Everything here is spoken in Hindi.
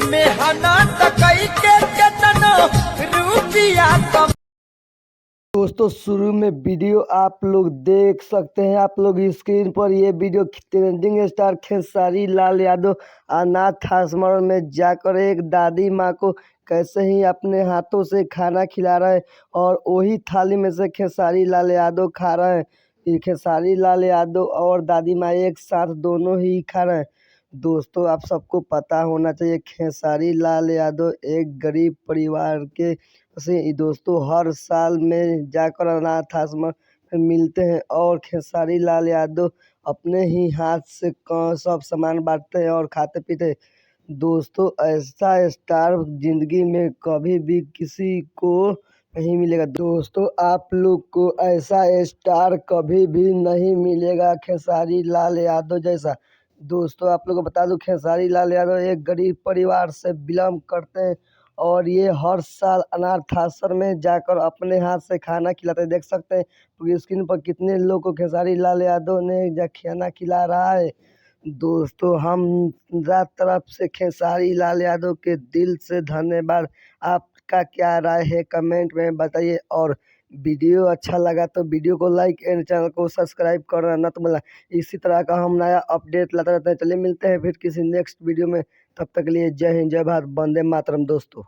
मेहनत कई के केतनो रुपया कम। दोस्तों शुरू में वीडियो आप लोग देख सकते हैं, आप लोग स्क्रीन पर ये video trending star Khesari Lal Yadav अनाथ आश्रम में जाकर एक दादी माँ को कैसे ही अपने हाथों से खाना खिला रहे हैं और वही थाली में से खेसारी लाल यादव खा रहे हैं। ये खेसारी लाल यादव और दादी माँ एक साथ दोनों ही खा रहे हैं। दोस्तों आप सबको पता होना चाहिए खेसारी लाल यादव एक गरीब परिवार के से दोस्तों हर साल में जाकर अनाथ आश्रम में मिलते हैं और खेसारी लाल यादव अपने ही हाथ से सब सामान बांटते हैं और खाते पीते हैं। दोस्तों ऐसा स्टार जिंदगी में कभी भी किसी को नहीं मिलेगा। दोस्तों आप लोग को ऐसा स्टार कभी भी नहीं मिलेगा खेसारी लाल यादव जैसा। दोस्तों आप लोगों को बता दूं खेसारी लाल यादव एक गरीब परिवार से बिलोंग करते हैं और ये हर साल अनाथ आश्रम में जाकर अपने हाथ से खाना खिलाते हैं। देख सकते हैं पूरी स्क्रीन पर कितने लोग को खेसारी लाल यादव ने खाना खिला रहा है। दोस्तों हम तरफ से खेसारी लाल यादव के दिल से धन्यवाद। आपका क्या राय है कमेंट में बताइए और वीडियो अच्छा लगा तो वीडियो को लाइक एंड चैनल को सब्सक्राइब करना न तो भूलना। इसी तरह का हम नया अपडेट लाते रहते हैं। चलिए मिलते हैं फिर किसी नेक्स्ट वीडियो में, तब तक के लिए जय हिंद जय भारत वंदे मातरम दोस्तों।